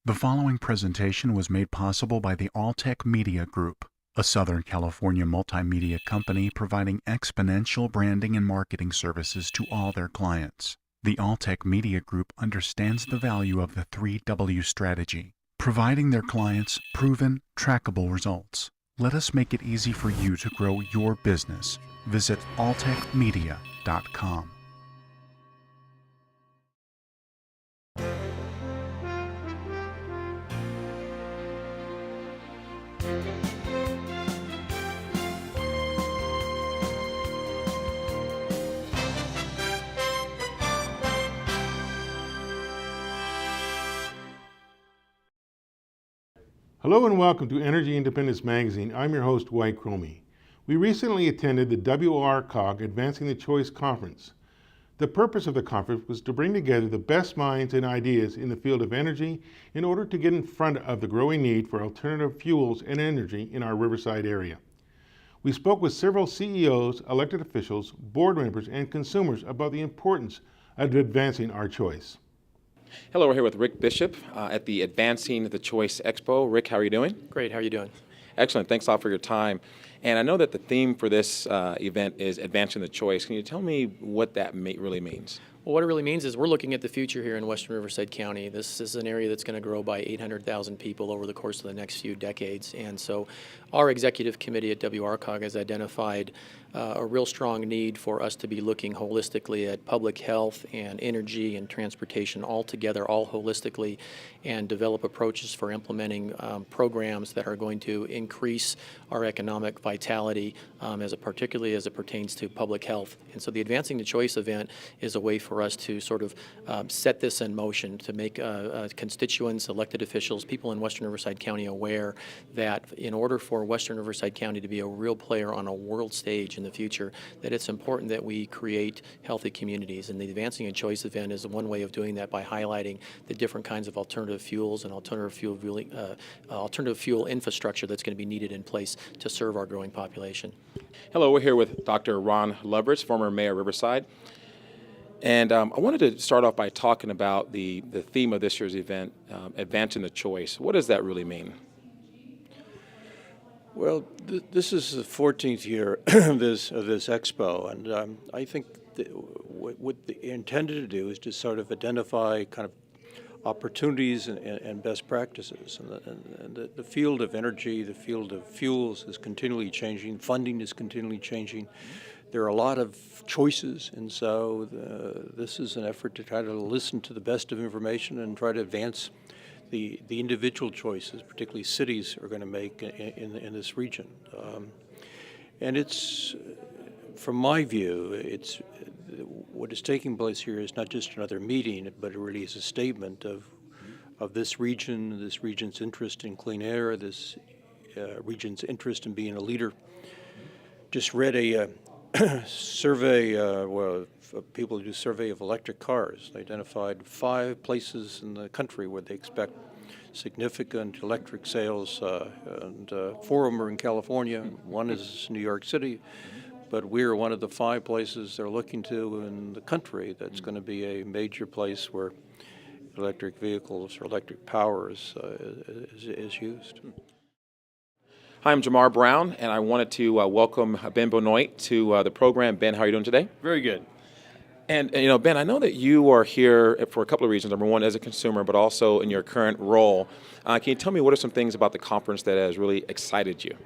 The following presentation was made possible by the Alltech Media Group, a Southern California multimedia company providing exponential branding and marketing services to all their clients. The Alltech Media Group understands the value of the 3W strategy, providing their clients proven, trackable results. Let us make it easy for you to grow your business. Visit alltechmedia.com. Hello and welcome to Energy Independence Magazine. I'm your host, WRCOG. We recently attended the WRCOG Advancing the Choice Conference. The purpose of the conference was to bring together the best minds and ideas in the field of energy in order to get in front of the growing need for alternative fuels and energy in our Riverside area. We spoke with several CEOs, elected officials, board members, and consumers about the importance of advancing our choice. Hello, we're here with Rick Bishop at the Advancing the Choice Expo. Rick, how are you doing? Great, how are you doing? Excellent, thanks a lot for your time. And I know that the theme for this event is Advancing the Choice. Can you tell me what that really means? Well, what it really means is we're looking at the future here in Western Riverside County. This is an area that's going to grow by 800,000 people over the course of the next few decades. And so our executive committee at WRCOG has identified a real strong need for us to be looking holistically at public health and energy and transportation all together, all holistically, and develop approaches for implementing programs that are going to increase our economic vitality, particularly as it pertains to public health. And so the Advancing the Choice event is a way for us to sort of set this in motion, to make constituents, elected officials, people in Western Riverside County aware that in order for Western Riverside County to be a real player on a world stage in the future, that it's important that we create healthy communities. And the Advancing a Choice event is one way of doing that by highlighting the different kinds of alternative fuels and alternative fuel infrastructure that's going to be needed in place to serve our growing population. Hello, we're here with Dr. Ron Loveridge, former mayor of Riverside. And I wanted to start off by talking about the theme of this year's event, Advancing the Choice. What does that really mean? Well, this is the 14th year of this expo, and I think what they intended to do is to sort of identify kind of opportunities and best practices. And the field of energy, the field of fuels is continually changing. Funding is continually changing. There are a lot of choices, and so this is an effort to try to listen to the best of information and try to advance the individual choices, particularly cities, are going to make in this region. And it's, from my view, it's what is taking place here is not just another meeting, but it really is a statement of this region's interest in clean air, this region's interest in being a leader. Just read a survey, people who do survey of electric cars. They identified 5 places in the country where they expect significant electric sales, and 4 of them are in California. 1 is New York City, but we're one of the 5 places they're looking to in the country that's going to be a major place where electric vehicles or electric power is used. Hi, I'm Jamar Brown, and I wanted to welcome Ben Benoit to the program. Ben, how are you doing today? Very good. And Ben, I know that you are here for a couple of reasons. Number one, as a consumer, but also in your current role. Can you tell me what are some things about the conference that has really excited you?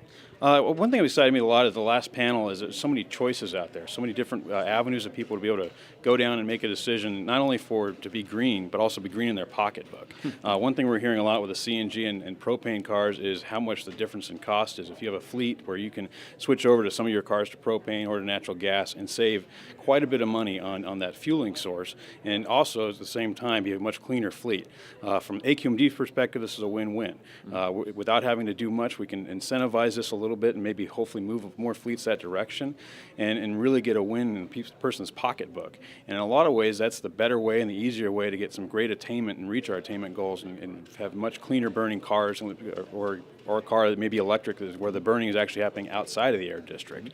One thing that excited me a lot at the last panel is there's so many choices out there, so many different avenues of people to be able to go down and make a decision, not only to be green, but also be green in their pocketbook. One thing we're hearing a lot with the CNG and propane cars is how much the difference in cost is. If you have a fleet where you can switch over to some of your cars to propane or to natural gas and save quite a bit of money on that fueling source, and also at the same time be a much cleaner fleet. From AQMD's perspective, this is a win-win. Without having to do much, we can incentivize this a little little bit and maybe hopefully move more fleets that direction and really get a win in the person's pocketbook. And in a lot of ways, that's the better way and the easier way to get some great attainment and reach our attainment goals and have much cleaner burning cars or a car that may be electric where the burning is actually happening outside of the air district.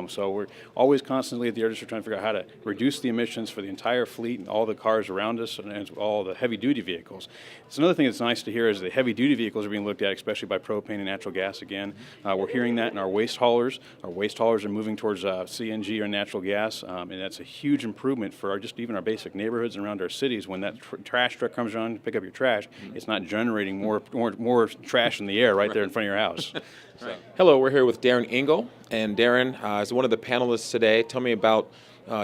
So we're always constantly at the air district trying to figure out how to reduce the emissions for the entire fleet and all the cars around us and all the heavy-duty vehicles. It's another thing that's nice to hear is the heavy-duty vehicles are being looked at, especially by propane and natural gas again. We're hearing that in our waste haulers. Our waste haulers are moving towards CNG or natural gas, and that's a huge improvement for just even our basic neighborhoods and around our cities. When that trash truck comes around to pick up your trash, it's not generating more trash in the air right there in front of your house. Right. Hello, we're here with Darren Engel, and Darren is one of the panelists today. Tell me about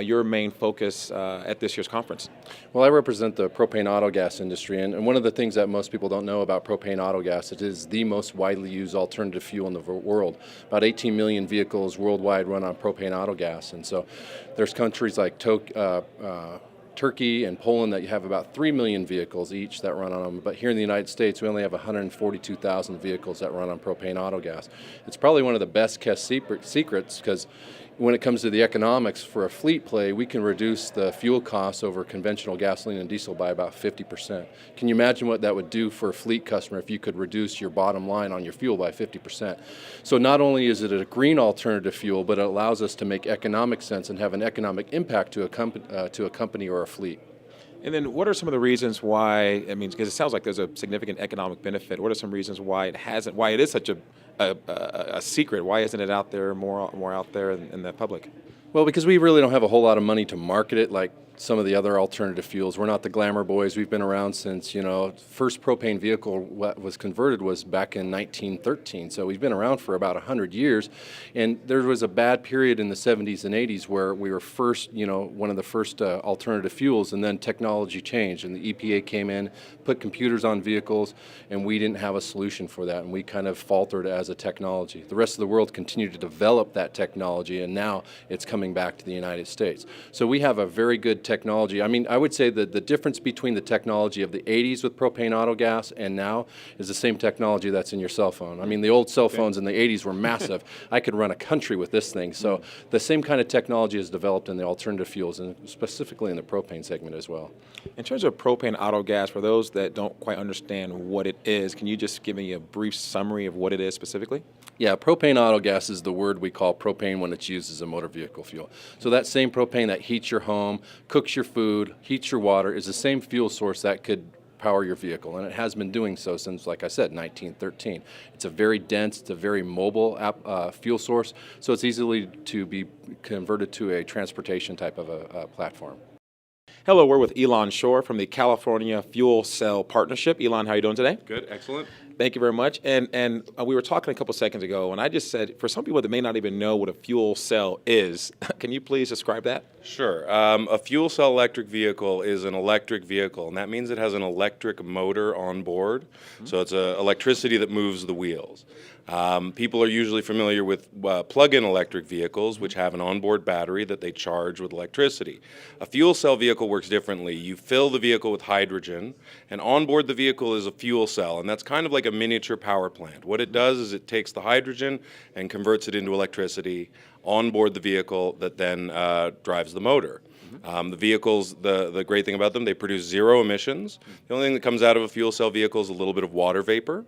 your main focus at this year's conference. Well, I represent the propane auto gas industry, and one of the things that most people don't know about propane auto gas, it is the most widely used alternative fuel in the world. About 18 million vehicles worldwide run on propane auto gas, and so there's countries like Turkey and Poland that you have about 3 million vehicles each that run on them. But here in the United States, we only have 142,000 vehicles that run on propane auto gas. It's probably one of the best kept secrets because when it comes to the economics for a fleet play, we can reduce the fuel costs over conventional gasoline and diesel by about 50%. Can you imagine what that would do for a fleet customer if you could reduce your bottom line on your fuel by 50%? So not only is it a green alternative fuel, but it allows us to make economic sense and have an economic impact to a company or a fleet. And then what are some of the reasons why, I mean, because it sounds like there's a significant economic benefit, what are some reasons why it is such a secret? Why isn't it out there, more out there in the public? Well, because we really don't have a whole lot of money to market it like some of the other alternative fuels. We're not the glamour boys. We've been around since, first propane vehicle was converted was back in 1913. So we've been around for about 100 years. And there was a bad period in the 70s and 80s where we were first, one of the first alternative fuels, and then technology changed and the EPA came in, put computers on vehicles, and we didn't have a solution for that. And we kind of faltered as a technology. The rest of the world continued to develop that technology, and now it's coming back to the United States. So we have a very good technology. I mean, I would say that the difference between the technology of the 80s with propane auto gas and now is the same technology that's in your cell phone. I mean, the old cell phones in the 80s were massive. I could run a country with this thing. So the same kind of technology is developed in the alternative fuels and specifically in the propane segment as well. In terms of propane auto gas, for those that don't quite understand what it is, can you just give me a brief summary of what it is specifically? Yeah, propane auto gas is the word we call propane when it's used as a motor vehicle fuel. So that same propane that heats your home, cooks your food, heats your water is the same fuel source that could power your vehicle, and it has been doing so since, like I said, 1913. It's a very dense, it's a very mobile fuel source, so it's easily to be converted to a transportation type of a platform. Hello, we're with Elon Shore from the California Fuel Cell Partnership. Elon, how are you doing today? Good, excellent. Thank you very much. And we were talking a couple seconds ago, and I just said, for some people that may not even know what a fuel cell is, can you please describe that? Sure. A fuel cell electric vehicle is an electric vehicle, and that means it has an electric motor on board. So it's electricity that moves the wheels. People are usually familiar with plug-in electric vehicles, which have an onboard battery that they charge with electricity. A fuel cell vehicle works differently. You fill the vehicle with hydrogen, and onboard the vehicle is a fuel cell, and that's kind of like a miniature power plant. What it does is it takes the hydrogen and converts it into electricity onboard the vehicle that then drives the motor. The vehicles, the great thing about them, they produce zero emissions. The only thing that comes out of a fuel cell vehicle is a little bit of water vapor.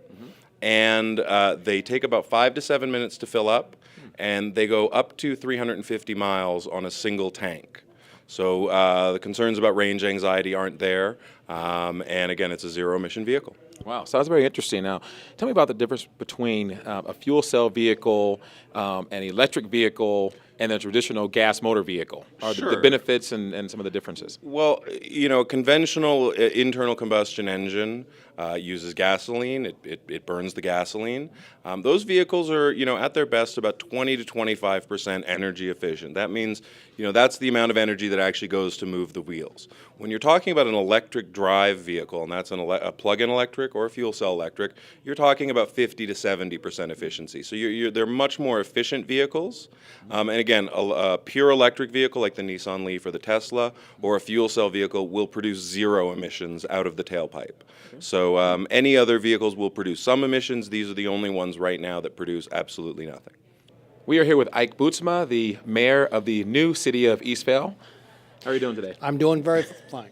And they take about 5 to 7 minutes to fill up, and they go up to 350 miles on a single tank. So the concerns about range anxiety aren't there, and again, it's a zero-emission vehicle. Wow, sounds very interesting. Now, tell me about the difference between a fuel cell vehicle, an electric vehicle, and a traditional gas motor vehicle. The benefits and some of the differences. Well, a conventional internal combustion engine uses gasoline. It burns the gasoline. Those vehicles are, at their best about 20 to 25% energy efficient. That means, that's the amount of energy that actually goes to move the wheels. When you're talking about an electric drive vehicle, and that's a plug-in electric or a fuel cell electric, you're talking about 50 to 70% efficiency. So they're much more efficient vehicles. And again, a pure electric vehicle like the Nissan Leaf or the Tesla, or a fuel cell vehicle will produce zero emissions out of the tailpipe. So So any other vehicles will produce some emissions. These are the only ones right now that produce absolutely nothing. We are here with Ike Boetsma, the mayor of the new city of Eastvale. How are you doing today? I'm doing very fine.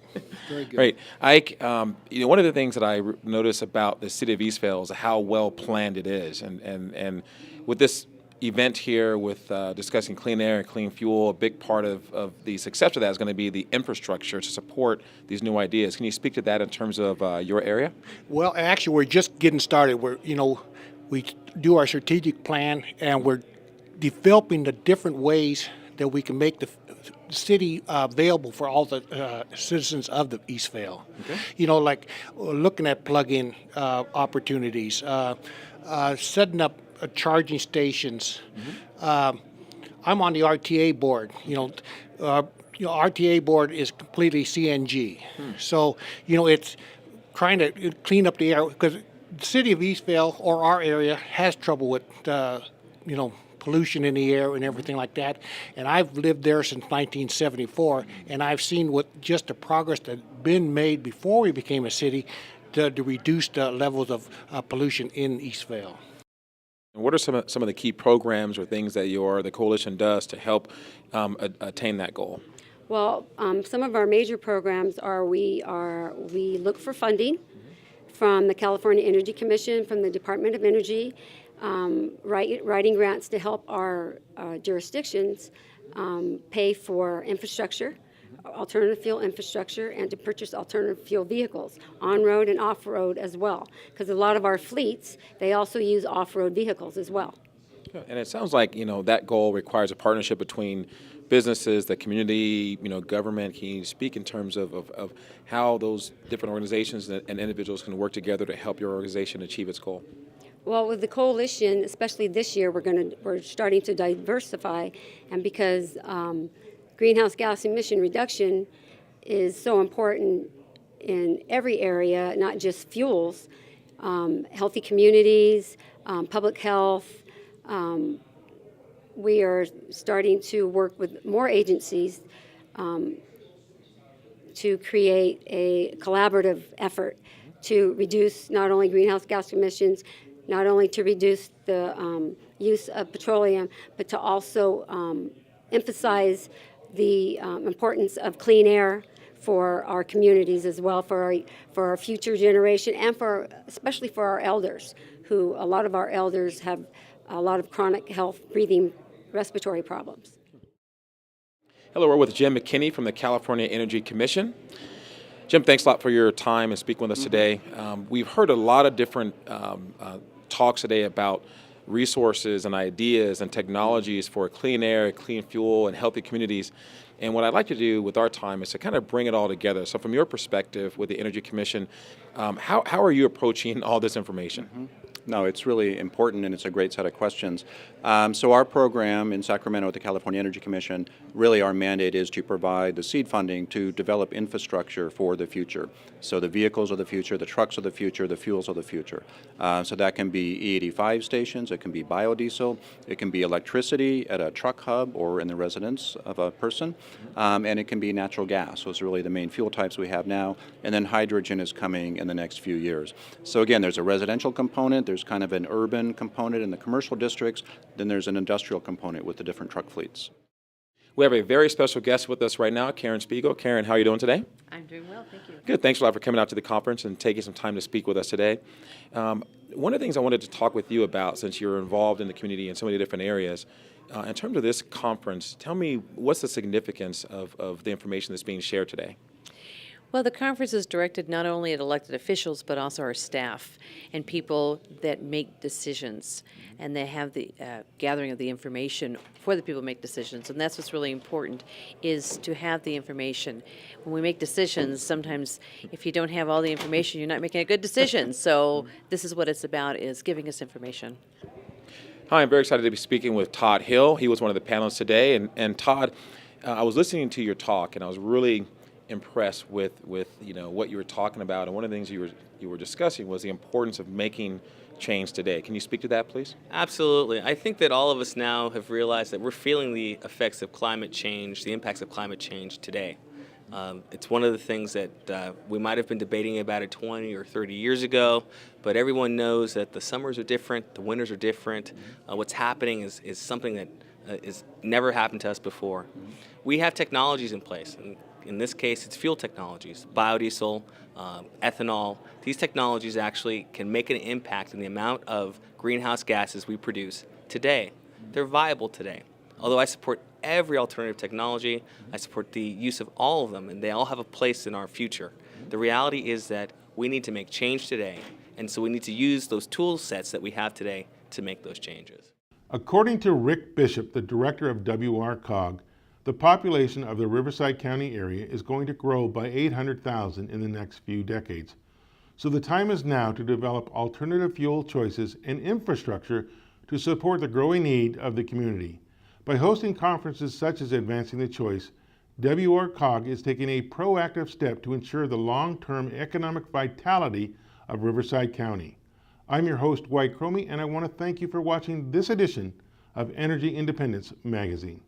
Very good. Great. Ike, one of the things that I notice about the city of Eastvale is how well planned it is. And with this event here with discussing clean air and clean fuel, a big part of the success of that is going to be the infrastructure to support these new ideas. Can you speak to that in terms of your area? Well, actually, we're just getting started. We do our strategic plan, and we're developing the different ways that we can make the city available for all the citizens of the Eastvale. Okay. Like looking at plug-in opportunities, setting up charging stations. Mm-hmm. I'm on the RTA board. RTA board is completely CNG. So, it's trying to clean up the air because the city of Eastvale or our area has trouble with, pollution in the air and everything like that. And I've lived there since 1974, and I've seen what just the progress that's been made before we became a city to reduce the levels of pollution in Eastvale. And what are some of the key programs or things that the coalition does to help attain that goal? Well, some of our major programs are we look for funding from the California Energy Commission, from the Department of Energy, writing grants to help our jurisdictions pay for infrastructure, alternative fuel infrastructure, and to purchase alternative fuel vehicles, on-road and off-road as well. Because a lot of our fleets, they also use off-road vehicles as well. And it sounds like, that goal requires a partnership between businesses, the community, government. Can you speak in terms of how those different organizations and individuals can work together to help your organization achieve its goal? Well, with the coalition, especially this year, we're starting to diversify, and because greenhouse gas emission reduction is so important in every area, not just fuels, healthy communities, public health. We are starting to work with more agencies to create a collaborative effort to reduce not only greenhouse gas emissions, not only to reduce the use of petroleum, but to also emphasize the importance of clean air for our communities as well, for our future generation, and especially for our elders, who a lot of our elders have a lot of chronic health, breathing, respiratory problems. Hello, we're with Jim McKinney from the California Energy Commission. Jim, thanks a lot for your time and speaking with us today. We've heard a lot of different talks today about resources and ideas and technologies for clean air, clean fuel, and healthy communities. And what I'd like to do with our time is to kind of bring it all together. So from your perspective with the Energy Commission, how are you approaching all this information? Mm-hmm. No, it's really important, and it's a great set of questions. So our program in Sacramento at the California Energy Commission, really our mandate is to provide the seed funding to develop infrastructure for the future. So the vehicles of the future, the trucks of the future, the fuels of the future. So that can be E85 stations, it can be biodiesel, it can be electricity at a truck hub or in the residence of a person, and it can be natural gas. So it's really the main fuel types we have now, and then hydrogen is coming in the next few years. So again, there's a residential component, there's kind of an urban component in the commercial districts, then there's an industrial component with the different truck fleets. We have a very special guest with us right now, Karen Spiegel. Karen, how are you doing today? I'm doing well, thank you. Good. Thanks a lot for coming out to the conference and taking some time to speak with us today. One of the things I wanted to talk with you about, since you're involved in the community in so many different areas, in terms of this conference, tell me what's the significance of the information that's being shared today? Well, the conference is directed not only at elected officials, but also our staff and people that make decisions. And they have the gathering of the information for the people who make decisions. And that's what's really important, is to have the information. When we make decisions, sometimes if you don't have all the information, you're not making a good decision. So this is what it's about, is giving us information. Hi, I'm very excited to be speaking with Todd Hill. He was one of the panelists today. And Todd, I was listening to your talk, and I was really impressed with what you were talking about, and one of the things you were discussing was the importance of making change today. Can you speak to that, please? Absolutely. I think that all of us now have realized that we're feeling the effects of climate change, the impacts of climate change today. It's one of the things that we might have been debating about it 20 or 30 years ago, but everyone knows that the summers are different, the winters are different. What's happening is something that is never happened to us before. We have technologies in place. And in this case, it's fuel technologies, biodiesel, ethanol. These technologies actually can make an impact in the amount of greenhouse gases we produce today. They're viable today. Although I support every alternative technology, I support the use of all of them, and they all have a place in our future. The reality is that we need to make change today, and so we need to use those tool sets that we have today to make those changes. According to Rick Bishop, the director of WRCOG, the population of the Riverside County area is going to grow by 800,000 in the next few decades. So the time is now to develop alternative fuel choices and infrastructure to support the growing need of the community. By hosting conferences such as Advancing the Choice, WRCOG is taking a proactive step to ensure the long-term economic vitality of Riverside County. I'm your host, WRCOG, and I want to thank you for watching this edition of Energy Independence Magazine.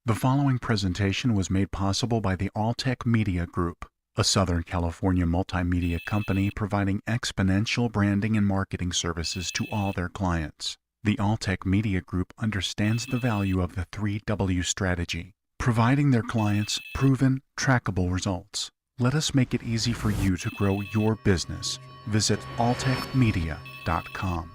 The following presentation was made possible by the Alltech Media Group, a Southern California multimedia company providing exponential branding and marketing services to all their clients. The Alltech Media Group understands the value of the 3W strategy, providing their clients proven, trackable results. Let us make it easy for you to grow your business. Visit alltechmedia.com.